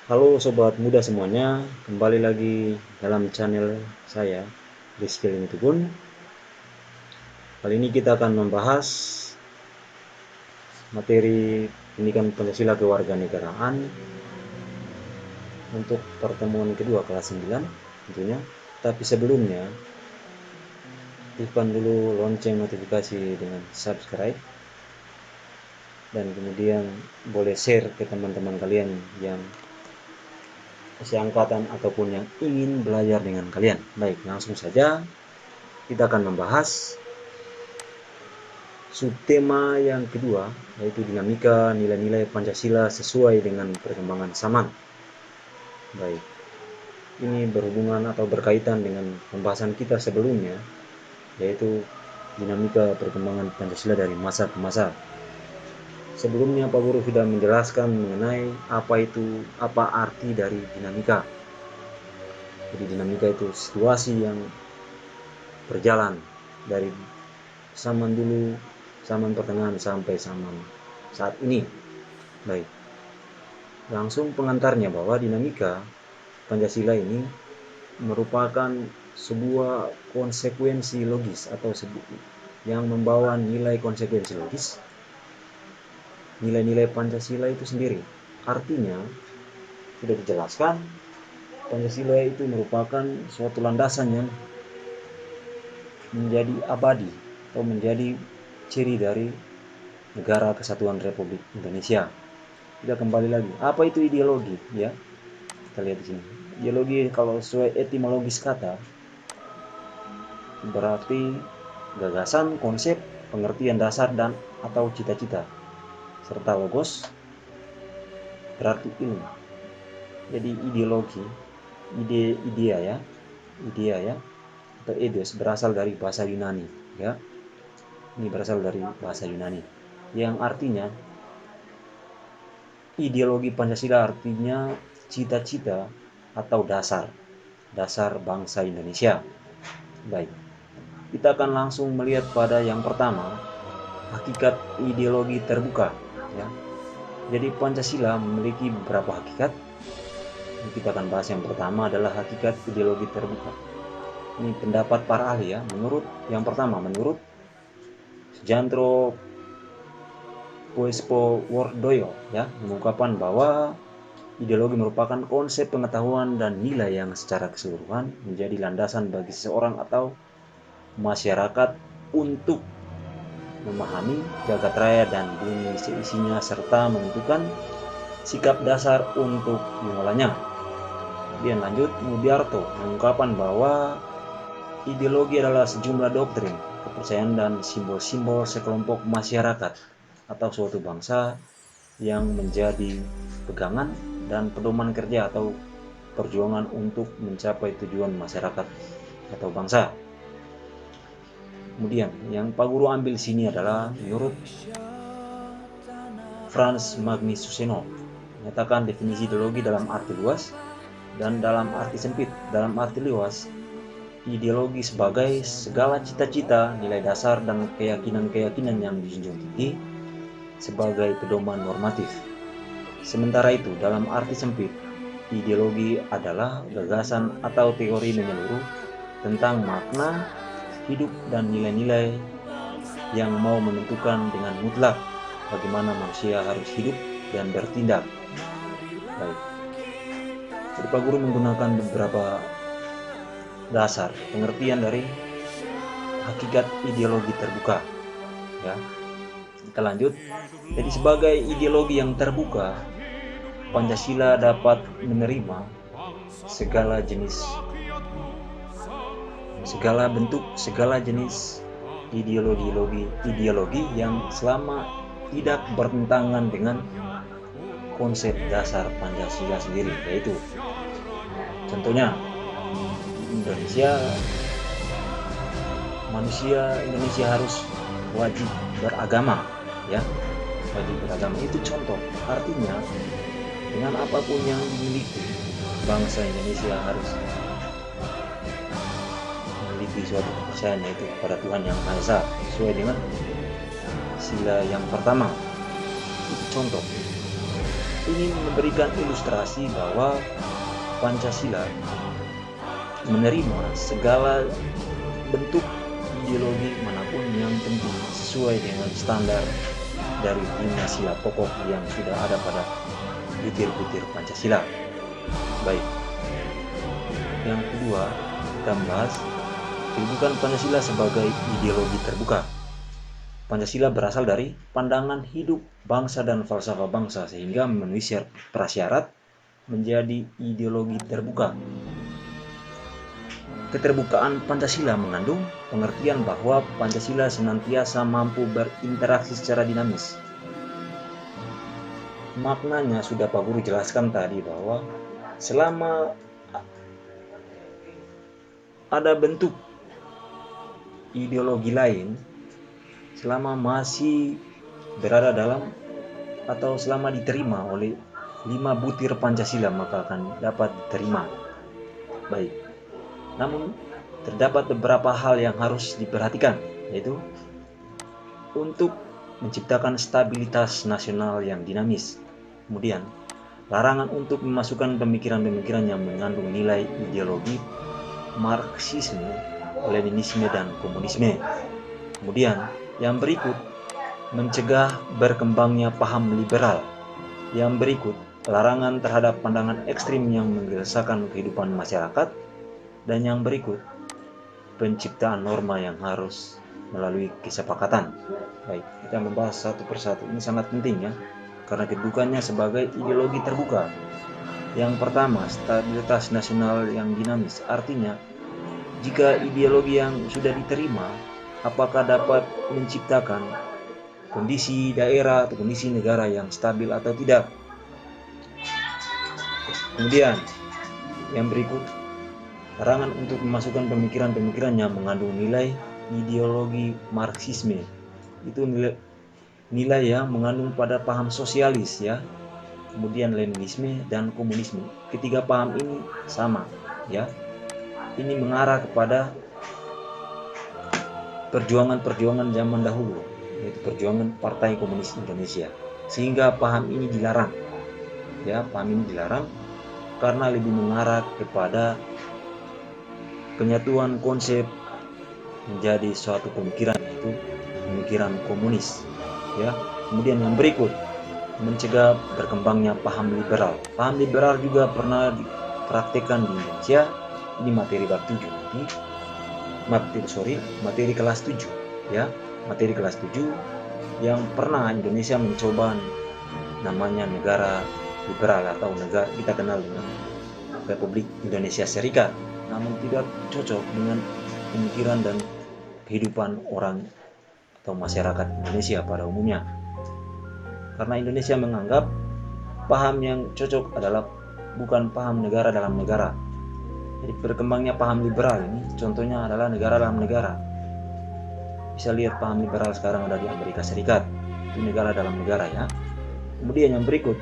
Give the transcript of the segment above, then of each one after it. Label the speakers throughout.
Speaker 1: Halo sobat muda semuanya, kembali lagi dalam channel saya, Rizky Limitubun. Kali ini kita akan membahas materi pendidikan Pancasila kewarganegaraan untuk pertemuan kedua kelas 9 tentunya. Tapi sebelumnya, aktifkan dulu lonceng notifikasi dengan subscribe dan kemudian boleh share ke teman-teman kalian yang seangkatan ataupun yang ingin belajar dengan kalian. Baik, langsung saja kita akan membahas subtema yang kedua, yaitu dinamika nilai-nilai Pancasila sesuai dengan perkembangan zaman. Baik, ini berhubungan atau berkaitan dengan pembahasan kita sebelumnya, yaitu dinamika perkembangan Pancasila dari masa ke masa. Sebelumnya Pak Guru sudah menjelaskan mengenai apa arti dari dinamika. Jadi dinamika itu situasi yang berjalan dari zaman dulu, zaman pertengahan sampai zaman saat ini. Baik, langsung pengantarnya bahwa dinamika Pancasila ini merupakan sebuah konsekuensi logis atau yang membawa nilai konsekuensi logis, nilai-nilai Pancasila itu sendiri. Artinya, sudah dijelaskan, Pancasila itu merupakan suatu landasan yang menjadi abadi atau menjadi ciri dari Negara Kesatuan Republik Indonesia. Kita kembali lagi, apa itu ideologi? Ya, kita lihat di sini. Ideologi kalau sesuai etimologis kata berarti gagasan, konsep, pengertian dasar dan atau cita-cita, serta logos berarti ilmu. Jadi ideologi, idea ya, atau eidos berasal dari bahasa Yunani, ya. Ini berasal dari bahasa Yunani, yang artinya ideologi Pancasila artinya cita-cita atau dasar bangsa Indonesia. Baik, kita akan langsung melihat pada yang pertama, hakikat ideologi terbuka, ya. Jadi Pancasila memiliki beberapa hakikat. Kita akan bahas yang pertama adalah hakikat ideologi terbuka. Ini pendapat para ahli, ya. Menurut Sujantro Puespowardoyo, ya, mengungkapkan bahwa ideologi merupakan konsep pengetahuan dan nilai yang secara keseluruhan menjadi landasan bagi seseorang atau masyarakat untuk memahami jagat raya dan bumi seisinya serta menentukan sikap dasar untuk mengolahnya. Kemudian lanjut, Mudiarto mengungkapkan bahwa ideologi adalah sejumlah doktrin, kepercayaan dan simbol-simbol sekelompok masyarakat atau suatu bangsa yang menjadi pegangan dan pedoman kerja atau perjuangan untuk mencapai tujuan masyarakat atau bangsa. Kemudian yang Pak Guru ambil sini adalah menurut Frans Magnisuseno menyatakan definisi ideologi dalam arti luas dan dalam arti sempit. Dalam arti luas, ideologi sebagai segala cita-cita, nilai dasar dan keyakinan-keyakinan yang dijunjung tinggi sebagai pedoman normatif. Sementara itu, dalam arti sempit, ideologi adalah gagasan atau teori menyeluruh tentang makna hidup dan nilai-nilai yang mau menentukan dengan mutlak bagaimana manusia harus hidup dan bertindak. Baik. Jadi Pak Guru menggunakan beberapa dasar pengertian dari hakikat ideologi terbuka, ya. Kita lanjut. Jadi sebagai ideologi yang terbuka, Pancasila dapat menerima segala bentuk, segala jenis ideologi yang selama tidak bertentangan dengan konsep dasar Pancasila sendiri, yaitu contohnya Indonesia harus wajib beragama, ya. Wajib beragama itu contoh. Artinya dengan apapun yang dimiliki, bangsa Indonesia harus memiliki suatu kepercayaan, yaitu kepada Tuhan Yang Maha Esa sesuai dengan sila yang pertama. Itu contoh. ini memberikan ilustrasi bahwa Pancasila menerima segala bentuk ideologi manapun yang penting sesuai dengan standar dari 5 sila pokok yang sudah ada pada butir-butir Pancasila. Baik, yang kedua kita bahas kedudukan Pancasila sebagai ideologi terbuka. Pancasila berasal dari pandangan hidup bangsa dan falsafah bangsa sehingga memenuhi prasyarat menjadi ideologi terbuka. Keterbukaan Pancasila mengandung pengertian bahwa Pancasila senantiasa mampu berinteraksi secara dinamis. Maknanya sudah Pak Guru jelaskan tadi bahwa selama ada bentuk ideologi lain, selama masih berada dalam atau selama diterima oleh 5 butir Pancasila maka akan dapat diterima. Baik. Namun terdapat beberapa hal yang harus diperhatikan, yaitu untuk menciptakan stabilitas nasional yang dinamis. Kemudian, larangan untuk memasukkan pemikiran-pemikiran yang mengandung nilai ideologi Marxisme, Leninisme, dan komunisme. Kemudian, yang berikut, mencegah berkembangnya paham liberal. Yang berikut, larangan terhadap pandangan ekstrim yang menggelisahkan kehidupan masyarakat. Dan yang berikut, penciptaan norma yang harus melalui kesepakatan. Baik, kita membahas satu persatu. Ini sangat penting ya, karena kedudukannya sebagai ideologi terbuka. Yang pertama, stabilitas nasional yang dinamis. Artinya, jika ideologi yang sudah diterima, apakah dapat menciptakan kondisi daerah atau kondisi negara yang stabil atau tidak. Kemudian, yang berikut, larangan untuk memasukkan pemikiran-pemikiran yang mengandung nilai ideologi Marxisme. Itu nilai yang mengandung pada paham sosialis ya. Kemudian Leninisme dan komunisme. Ketiga paham ini sama ya. Ini mengarah kepada perjuangan-perjuangan zaman dahulu, yaitu perjuangan Partai Komunis Indonesia. Sehingga paham ini dilarang. Ya, paham ini dilarang karena lebih mengarah kepada penyatuan konsep menjadi suatu pemikiran, yaitu pemikiran komunis ya. Kemudian yang berikut, mencegah berkembangnya paham liberal. Paham liberal juga pernah dipraktikkan di Indonesia. Ini materi bab 7 nanti. Materi kelas 7 ya. Materi kelas 7 yang pernah Indonesia mencoba namanya negara liberal atau negara kita kenal dengan Republik Indonesia Serikat. Namun tidak cocok dengan pemikiran dan kehidupan orang atau masyarakat Indonesia pada umumnya. Karena Indonesia menganggap paham yang cocok adalah bukan paham negara dalam negara. Jadi berkembangnya paham liberal ini contohnya adalah negara dalam negara. Bisa lihat paham liberal sekarang ada di Amerika Serikat. Itu negara dalam negara ya. Kemudian yang berikut,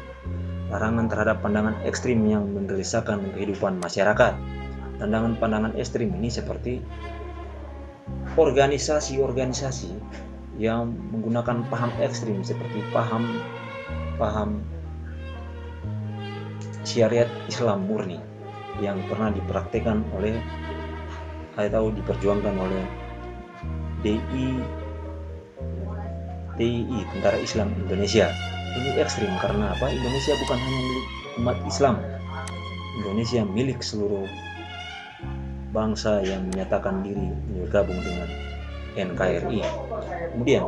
Speaker 1: larangan terhadap pandangan ekstrim yang menggelisahkan kehidupan masyarakat. Pandangan-pandangan ekstrim ini seperti organisasi-organisasi yang menggunakan paham ekstrim seperti paham syariat Islam murni yang pernah dipraktikkan oleh atau diperjuangkan oleh DII Tentara Islam Indonesia. Ini ekstrim karena apa? Indonesia bukan hanya milik umat Islam. Indonesia milik seluruh bangsa yang menyatakan diri bergabung dengan NKRI. Kemudian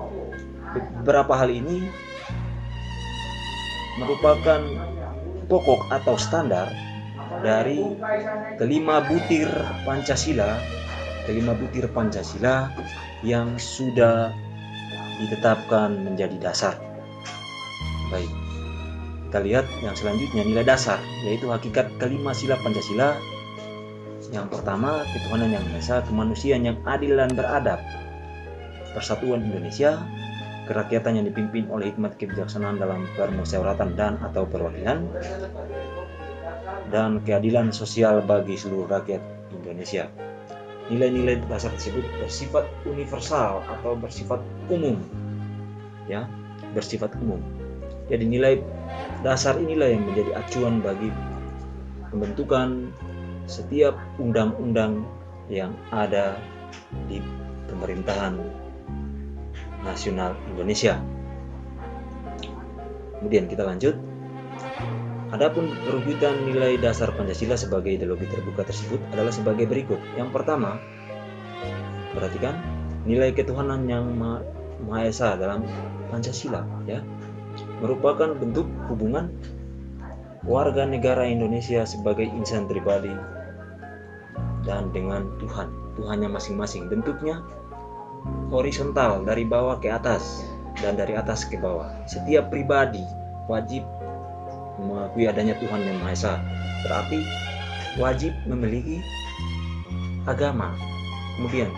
Speaker 1: beberapa hal ini merupakan pokok atau standar dari kelima butir Pancasila yang sudah ditetapkan menjadi dasar. Baik, kita lihat yang selanjutnya, nilai dasar, yaitu hakikat kelima sila Pancasila. Yang pertama, ketuhanan yang Maha Esa, kemanusiaan yang adil dan beradab, persatuan Indonesia, kerakyatan yang dipimpin oleh hikmat kebijaksanaan dalam permusyawaratan dan atau perwakilan, dan keadilan sosial bagi seluruh rakyat Indonesia. Nilai-nilai dasar tersebut bersifat universal atau bersifat umum, ya, bersifat umum. Jadi nilai dasar inilah yang menjadi acuan bagi pembentukan setiap undang-undang yang ada di pemerintahan nasional Indonesia. Kemudian kita lanjut. Adapun perwujudan nilai dasar Pancasila sebagai ideologi terbuka tersebut adalah sebagai berikut. Yang pertama, perhatikan nilai ketuhanan yang Maha Esa dalam Pancasila, ya, merupakan bentuk hubungan warga negara Indonesia sebagai insan pribadi dan dengan Tuhannya masing-masing. Bentuknya horizontal, dari bawah ke atas dan dari atas ke bawah. Setiap pribadi wajib mengakui adanya Tuhan yang Maha Esa, berarti wajib memiliki agama. Kemudian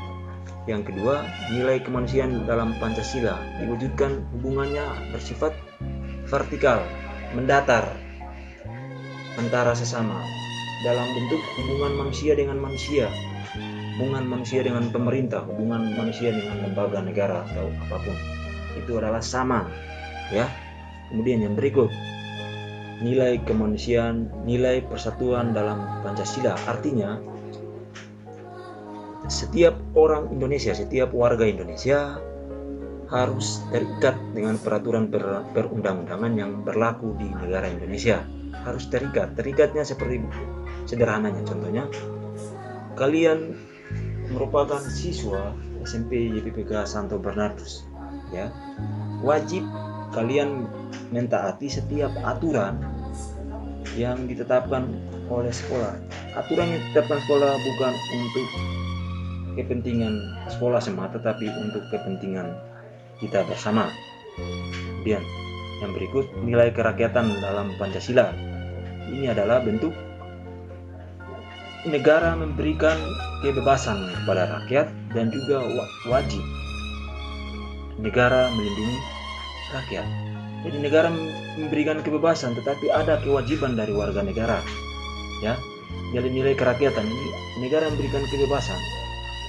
Speaker 1: yang kedua, nilai kemanusiaan dalam Pancasila diwujudkan hubungannya bersifat vertikal, mendatar antara sesama dalam bentuk hubungan manusia dengan manusia, hubungan manusia dengan pemerintah, hubungan manusia dengan lembaga negara atau apapun. Itu adalah sama, ya. Kemudian yang berikut, nilai kemanusiaan, nilai persatuan dalam Pancasila, artinya setiap orang Indonesia, setiap warga Indonesia harus terikat dengan peraturan perundang-undangan yang berlaku di negara Indonesia. Harus terikat. Terikatnya seperti sederhananya, contohnya kalian merupakan siswa SMP YPPK Santo Bernardus, ya, wajib kalian mentaati setiap aturan yang ditetapkan oleh sekolah. Aturan yang ditetapkan sekolah bukan untuk kepentingan sekolah semata, tetapi untuk kepentingan kita bersama. Kemudian yang berikut, nilai kerakyatan dalam Pancasila. Ini adalah bentuk negara memberikan kebebasan kepada rakyat dan juga wajib negara melindungi rakyat. Jadi negara memberikan kebebasan, tetapi ada kewajiban dari warga negara, ya. Jadi nilai kerakyatan ini, negara memberikan kebebasan,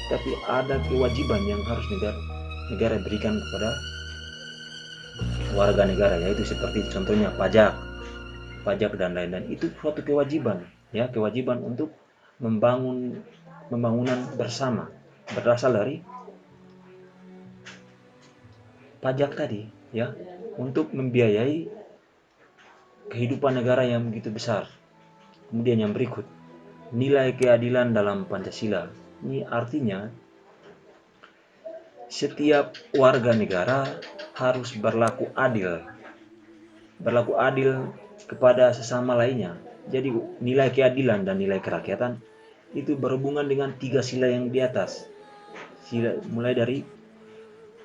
Speaker 1: tapi ada kewajiban yang harus negara berikan kepada warga negara, yaitu seperti contohnya pajak dan lain-lain. Itu suatu kewajiban, ya, kewajiban untuk pembangunan bersama berasal dari pajak tadi, ya, untuk membiayai kehidupan negara yang begitu besar. Kemudian yang berikut, nilai keadilan dalam Pancasila. Ini artinya setiap warga negara harus berlaku adil kepada sesama lainnya. Jadi nilai keadilan dan nilai kerakyatan itu berhubungan dengan 3 sila yang di atas. Mulai dari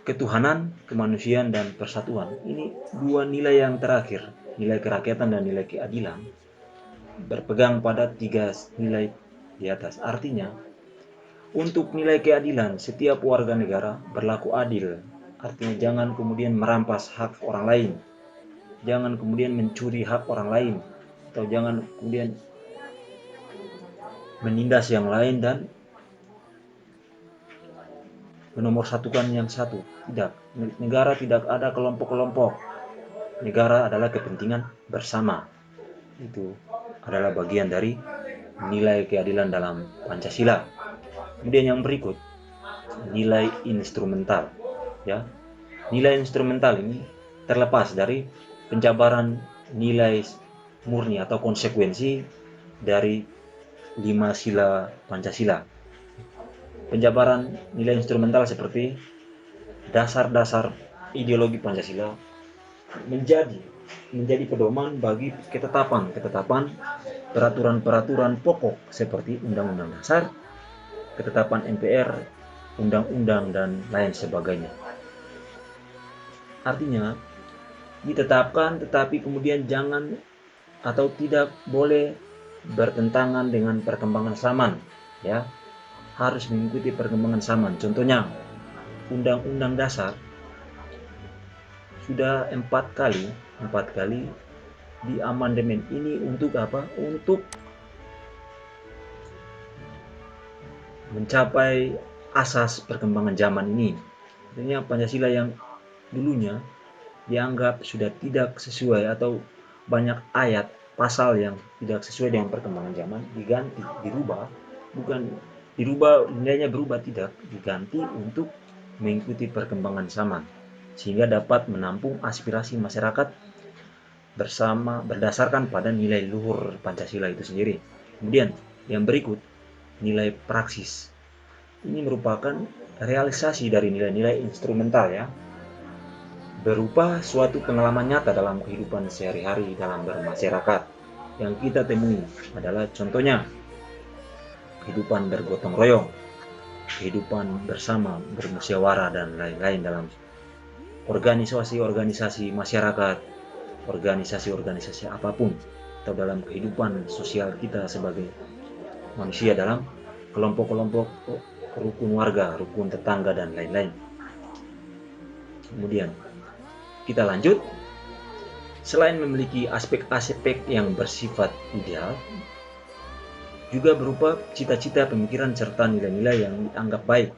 Speaker 1: ketuhanan, kemanusiaan, dan persatuan. Ini 2 nilai yang terakhir, nilai kerakyatan dan nilai keadilan, berpegang pada 3 nilai di atas. Artinya, untuk nilai keadilan, setiap warga negara berlaku adil. Artinya jangan kemudian merampas hak orang lain, jangan kemudian mencuri hak orang lain, atau jangan kemudian menindas yang lain dan menomorsatukan yang satu. Tidak. Negara tidak ada kelompok-kelompok. Negara adalah kepentingan bersama. Itu adalah bagian dari nilai keadilan dalam Pancasila. Kemudian yang berikut, nilai instrumental, ya. Nilai instrumental ini terlepas dari penjabaran nilai murni atau konsekuensi dari 5 sila Pancasila. Penjabaran nilai instrumental seperti dasar-dasar ideologi Pancasila menjadi pedoman bagi ketetapan peraturan-peraturan pokok seperti Undang-Undang Dasar, ketetapan MPR, undang-undang, dan lain sebagainya. Artinya ditetapkan, tetapi kemudian jangan atau tidak boleh bertentangan dengan perkembangan zaman, ya. Harus mengikuti perkembangan zaman. Contohnya, Undang-Undang Dasar sudah 4 kali di amandemen. Ini untuk apa? Untuk mencapai asas perkembangan zaman ini. Artinya Pancasila yang dulunya dianggap sudah tidak sesuai atau banyak ayat pasal yang tidak sesuai dengan perkembangan zaman diganti, bukan dirubah nilainya berubah, tidak, diganti untuk mengikuti perkembangan zaman sehingga dapat menampung aspirasi masyarakat bersama berdasarkan pada nilai luhur Pancasila itu sendiri. Kemudian yang berikut, nilai praksis. Ini merupakan realisasi dari nilai-nilai instrumental ya, berupa suatu pengalaman nyata dalam kehidupan sehari-hari dalam bermasyarakat. Yang kita temui adalah contohnya kehidupan bergotong royong, kehidupan bersama, bermusyawarah, dan lain-lain dalam organisasi-organisasi masyarakat, organisasi-organisasi apapun, atau dalam kehidupan sosial kita sebagai manusia dalam kelompok-kelompok, rukun warga, rukun tetangga, dan lain-lain. Kemudian kita lanjut. Selain memiliki aspek-aspek yang bersifat ideal, juga berupa cita-cita, pemikiran, serta nilai-nilai yang dianggap baik.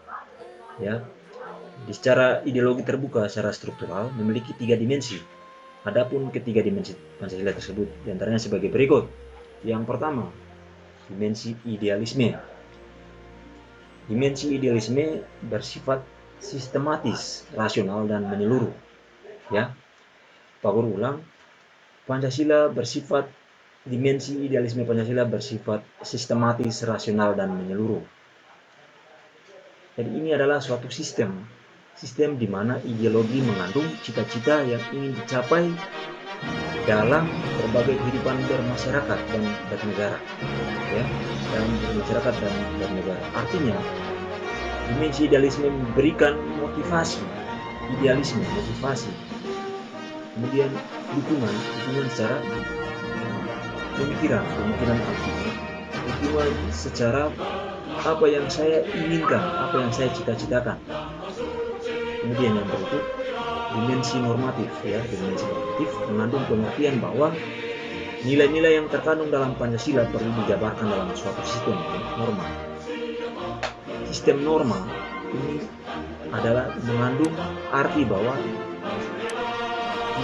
Speaker 1: Ya, secara ideologi terbuka, secara struktural memiliki 3 dimensi. Adapun ketiga dimensi Pancasila tersebut diantaranya sebagai berikut. Yang pertama, dimensi idealisme. Dimensi idealisme bersifat sistematis, rasional, dan menyeluruh. Ya, Pak Guru ulang. Dimensi idealisme Pancasila bersifat sistematis, rasional, dan menyeluruh. Jadi ini adalah suatu sistem di mana ideologi mengandung cita-cita yang ingin dicapai dalam berbagai kehidupan bermasyarakat dan bernegara, ya, dalam bermasyarakat dan bernegara. Artinya, dimensi idealisme memberikan motivasi, kemudian dukungan secara pemikiran artinya dukungan secara apa yang saya inginkan, apa yang saya cita-citakan. Kemudian yang berikut, dimensi normatif ya. Dimensi normatif mengandung pengertian bahwa nilai-nilai yang terkandung dalam Pancasila perlu dijabarkan dalam suatu sistem norma. Sistem norma ini adalah mengandung arti bahwa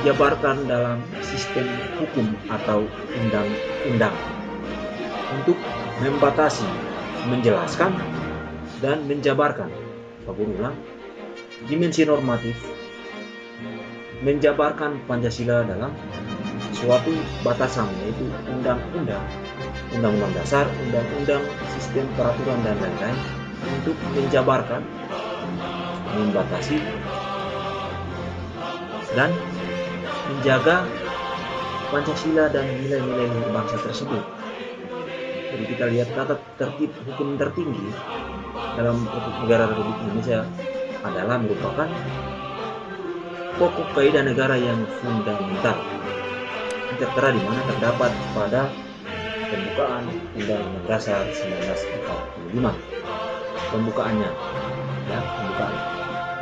Speaker 1: dijabarkan dalam sistem hukum atau undang-undang untuk membatasi, menjelaskan, dan menjabarkan. Pak Guru ulang, dimensi normatif menjabarkan Pancasila dalam suatu batasan, yaitu undang-undang dasar, undang-undang, sistem peraturan, dan lain-lain, untuk menjabarkan, membatasi, dan menjaga Pancasila dan nilai-nilai luhur bangsa tersebut. Jadi kita lihat tata tertib hukum tertinggi dalam negara Republik Indonesia adalah merupakan pokok kaidah negara yang fundamental. Tertera di mana terdapat pada pembukaan Undang-Undang Dasar 1945. Pembukaan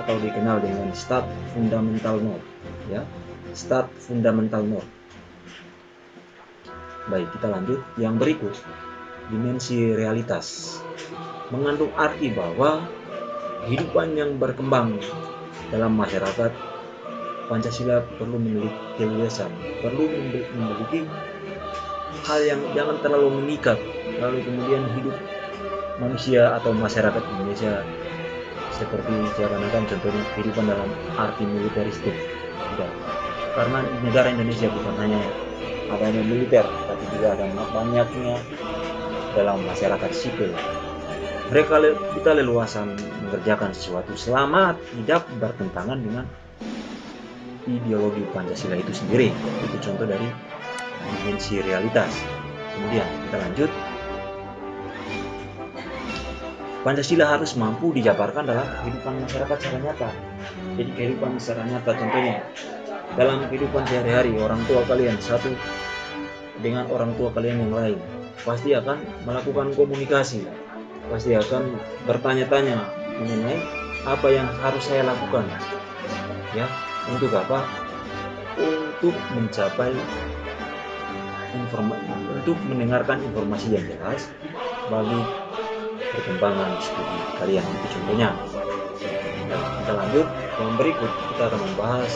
Speaker 1: atau dikenal dengan Stat Fundamental Norm, ya. Stat Fundamental Norm. Baik, kita lanjut. Yang berikut, dimensi realitas mengandung arti bahwa kehidupan yang berkembang dalam masyarakat Pancasila perlu memiliki keluasan, perlu memiliki hal yang jangan terlalu mengikat, lalu kemudian hidup manusia atau masyarakat Indonesia seperti seakan-akan contohnya kehidupan dalam arti militeristik. Tidak. Karena negara Indonesia bukan hanya adanya militer, tapi juga ada banyaknya dalam masyarakat sipil. Kita leluasan mengerjakan sesuatu selama tidak bertentangan dengan ideologi Pancasila itu sendiri. Itu contoh dari dimensi realitas. Kemudian kita lanjut. Pancasila harus mampu dijabarkan dalam kehidupan masyarakat secara nyata. Jadi kehidupan secara nyata, contohnya dalam kehidupan sehari-hari, orang tua kalian satu dengan orang tua kalian yang lain pasti akan melakukan komunikasi, pasti akan bertanya-tanya mengenai apa yang harus saya lakukan, ya. Untuk apa? Untuk mencapai untuk mendengarkan informasi yang jelas bagi perkembangan studi kalian. Itu contohnya. Nah, kita lanjut. Yang berikut kita akan membahas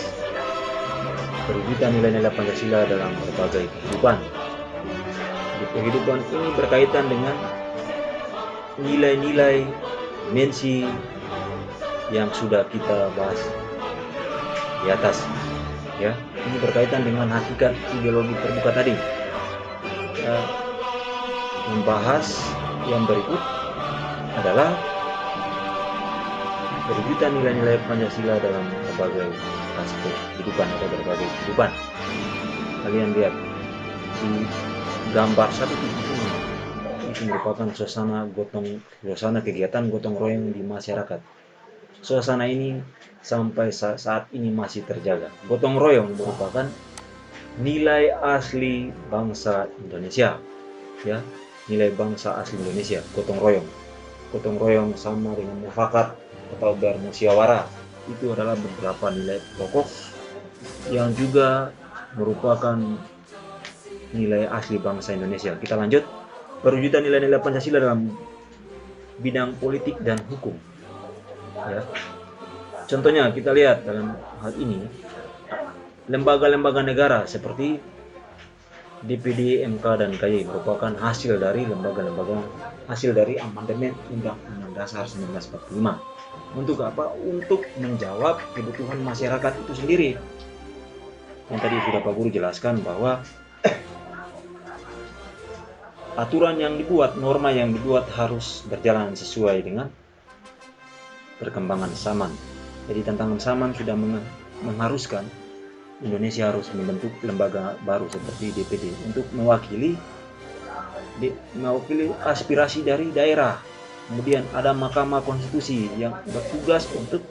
Speaker 1: Perwujudan nilai-nilai Pancasila dalam berbagai kehidupan. Di kehidupan ini berkaitan dengan nilai-nilai dimensi yang sudah kita bahas di atas, ya. Ini berkaitan dengan hakikat ideologi terbuka tadi. Kita membahas yang berikut adalah perwujudan nilai-nilai Pancasila dalam berbagai aspek kehidupan atau berbagai kehidupan. Kalian lihat di gambar 1.6 itu merupakan suasana kegiatan gotong royong di masyarakat. Suasana ini sampai saat ini masih terjaga. Gotong royong merupakan nilai asli bangsa Indonesia, ya, nilai bangsa asli Indonesia. Gotong royong sama dengan mufakat atau bermusyawarah. Itu adalah beberapa nilai pokok yang juga merupakan nilai asli bangsa Indonesia. Kita lanjut. Perwujudan nilai-nilai Pancasila dalam bidang politik dan hukum, ya. Contohnya kita lihat dalam hal ini lembaga-lembaga negara seperti DPD, MK, dan KY merupakan hasil dari amandemen Undang-Undang Dasar 1945. Untuk apa? Untuk menjawab kebutuhan masyarakat itu sendiri. Yang tadi sudah Pak Guru jelaskan bahwa aturan yang dibuat, norma yang dibuat harus berjalan sesuai dengan perkembangan zaman. Jadi tantangan zaman sudah mengharuskan Indonesia harus membentuk lembaga baru seperti DPD untuk mewakili aspirasi dari daerah. Kemudian ada Mahkamah Konstitusi yang bertugas untuk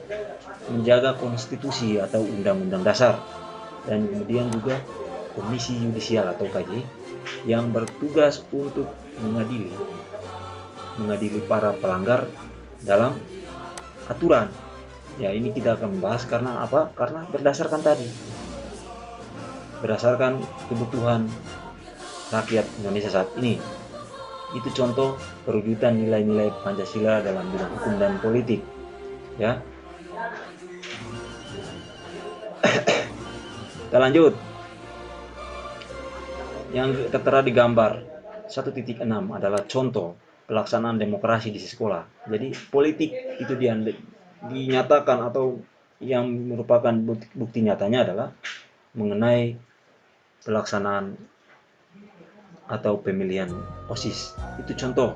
Speaker 1: menjaga konstitusi atau undang-undang dasar. Dan kemudian juga Komisi Yudisial atau KJ yang bertugas untuk mengadili para pelanggar dalam aturan. Ya, ini kita akan membahas karena apa? Karena berdasarkan kebutuhan rakyat Indonesia saat ini. Itu contoh perwujudan nilai-nilai Pancasila dalam bidang hukum dan politik, ya. Kita lanjut. Yang tertera di gambar 1.6 adalah contoh pelaksanaan demokrasi di sekolah. Jadi politik itu dinyatakan atau yang merupakan bukti nyatanya adalah mengenai pelaksanaan atau pemilihan OSIS. Itu contoh.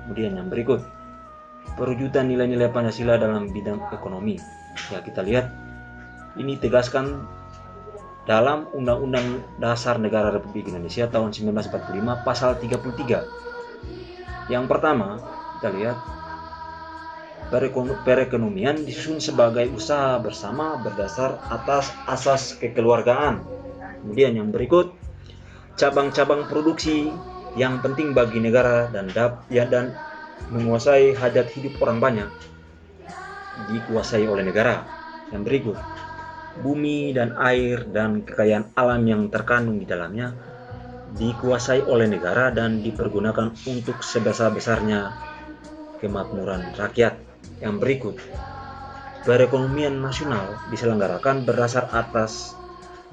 Speaker 1: Kemudian yang berikut, perwujudan nilai-nilai Pancasila dalam bidang ekonomi. Ya, kita lihat ini tegaskan dalam Undang-Undang Dasar Negara Republik Indonesia tahun 1945 pasal 33. Yang pertama, kita lihat perekonomian disusun sebagai usaha bersama berdasar atas asas kekeluargaan. Kemudian yang berikut, cabang-cabang produksi yang penting bagi negara dan menguasai hajat hidup orang banyak dikuasai oleh negara. Yang berikut, bumi dan air dan kekayaan alam yang terkandung di dalamnya dikuasai oleh negara dan dipergunakan untuk sebesar-besarnya kemakmuran rakyat. Yang berikut, perekonomian nasional diselenggarakan berdasar atas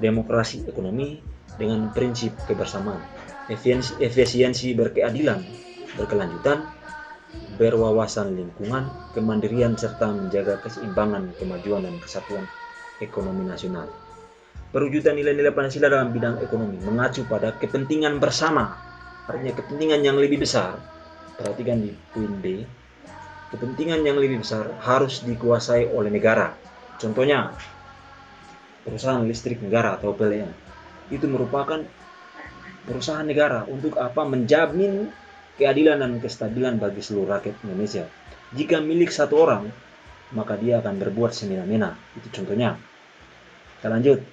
Speaker 1: demokrasi ekonomi dengan prinsip kebersamaan, efisiensi, berkeadilan, berkelanjutan, berwawasan lingkungan, kemandirian, serta menjaga keseimbangan, kemajuan, dan kesatuan ekonomi nasional. Perwujudan nilai-nilai Pancasila dalam bidang ekonomi mengacu pada kepentingan bersama, artinya kepentingan yang lebih besar. Perhatikan di poin B, kepentingan yang lebih besar harus dikuasai oleh negara. Contohnya, perusahaan listrik negara atau PLN itu merupakan perusahaan negara untuk apa? Menjamin keadilan dan kestabilan bagi seluruh rakyat Indonesia. Jika milik satu orang, maka dia akan berbuat semena-mena. Itu contohnya. Kita lanjut.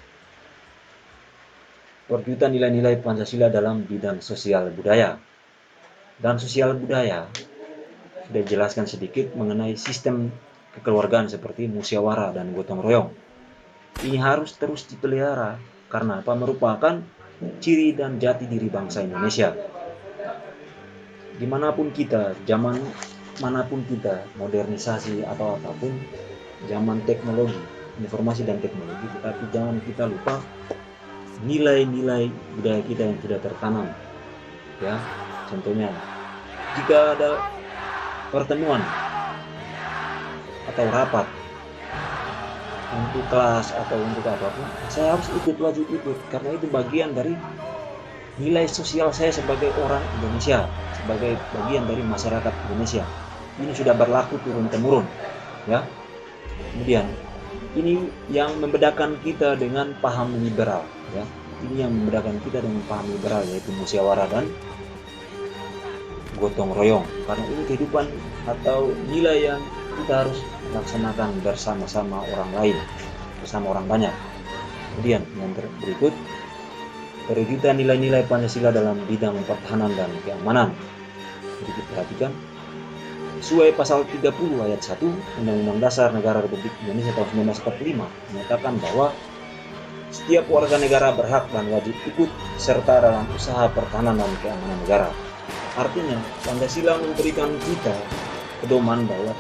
Speaker 1: Perwujudan nilai-nilai Pancasila dalam bidang sosial budaya. Dan sosial budaya sudah dijelaskan sedikit mengenai sistem kekeluargaan seperti musyawarah dan gotong royong. Ini harus terus dipelihara karena apa? Merupakan ciri dan jati diri bangsa Indonesia. Dimanapun kita, zaman manapun kita, modernisasi atau apapun, zaman teknologi, informasi dan teknologi, tetapi jangan kita lupa nilai-nilai budaya kita yang sudah tertanam. Ya, contohnya jika ada pertemuan atau rapat untuk kelas atau untuk apapun, saya harus wajib ikut, karena itu bagian dari nilai sosial saya sebagai orang Indonesia, sebagai bagian dari masyarakat Indonesia. Ini sudah berlaku turun-temurun, ya. Kemudian ini yang membedakan kita dengan paham liberal, ya. Ini yang membedakan kita dengan paham liberal, yaitu musyawarah dan gotong royong. Karena ini kehidupan atau nilai yang kita harus laksanakan bersama-sama orang lain, bersama orang banyak. Kemudian yang berikut, terwujudnya nilai-nilai Pancasila dalam bidang pertahanan dan keamanan. Jadi perhatikan, sesuai pasal 30 ayat 1 Undang-Undang Dasar Negara Republik Indonesia tahun 1945 menyatakan bahwa setiap warga negara berhak dan wajib ikut serta dalam usaha pertahanan dan keamanan negara. Artinya, Pancasila memberikan kita pedoman bahwa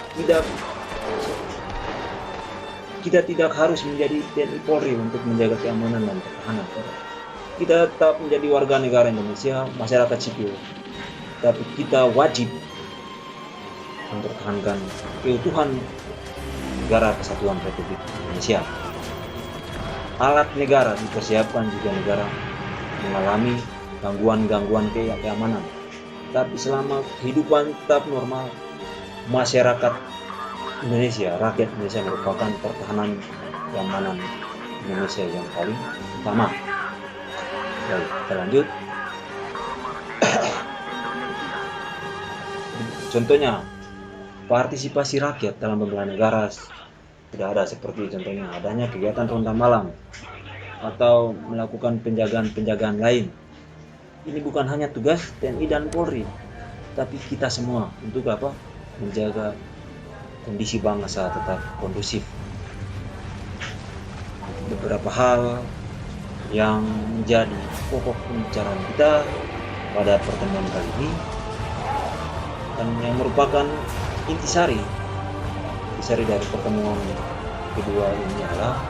Speaker 1: kita tidak harus menjadi TNI Polri untuk menjaga keamanan dan pertahanan. Kita tetap menjadi warga negara Indonesia, masyarakat sipil, tapi kita wajib mempertahankan keutuhan negara kesatuan Republik Indonesia. Alat negara dipersiapkan jika negara mengalami gangguan-gangguan keamanan. Tapi selama kehidupan tetap normal, masyarakat Indonesia, rakyat Indonesia merupakan pertahanan keamanan Indonesia yang paling utama. Baik, kita lanjut. Contohnya, partisipasi rakyat dalam pembelahan negara tidak ada, seperti contohnya adanya kegiatan ronda malam atau melakukan penjagaan-penjagaan lain. Ini bukan hanya tugas TNI dan Polri, tapi kita semua untuk apa? Menjaga kondisi bangsa tetap kondusif. Beberapa hal yang menjadi pokok pembicaraan kita pada pertemuan kali ini dan yang merupakan intisari dari pertemuan kedua ini adalah: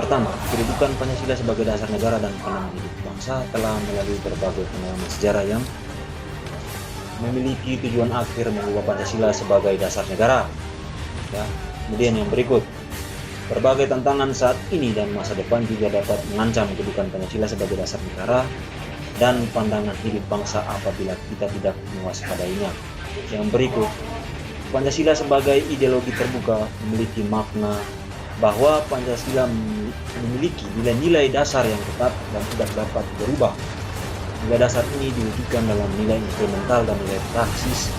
Speaker 1: pertama, kedudukan Pancasila sebagai dasar negara dan pandangan hidup bangsa telah melalui berbagai pengalaman sejarah yang memiliki tujuan akhir mengubah Pancasila sebagai dasar negara. Ya. Kemudian yang berikut, berbagai tantangan saat ini dan masa depan juga dapat mengancam kedudukan Pancasila sebagai dasar negara dan pandangan hidup bangsa apabila kita tidak mewaspadainya. Yang berikut, Pancasila sebagai ideologi terbuka memiliki makna bahwa Pancasila memiliki nilai-nilai dasar yang tetap dan tidak dapat berubah. Nilai dasar ini diwujudkan dalam nilai instrumental dan nilai praksis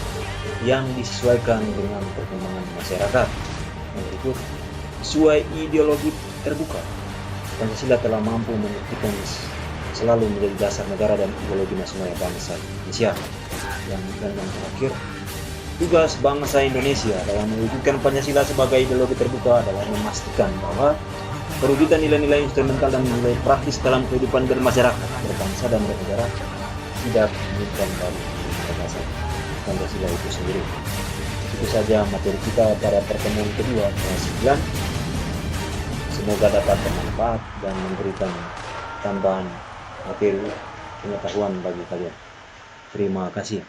Speaker 1: yang disesuaikan dengan perkembangan masyarakat. Yang berikut, sesuai ideologi terbuka, Pancasila telah mampu membuktikan selalu menjadi dasar negara dan ideologi nasional bangsa Indonesia. Dan yang terakhir, tugas bangsa Indonesia dalam mewujudkan Pancasila sebagai ideologi terbuka adalah memastikan bahwa perwujudan nilai-nilai instrumental dan nilai praktis dalam kehidupan bermasyarakat, berbangsa dan bernegara tidak menyingkirkan dari dasar Pancasila itu sendiri. Itu saja materi kita pada pertemuan kedua kelas 9. Semoga dapat bermanfaat dan memberikan tambahan materi pengetahuan bagi kalian. Terima kasih.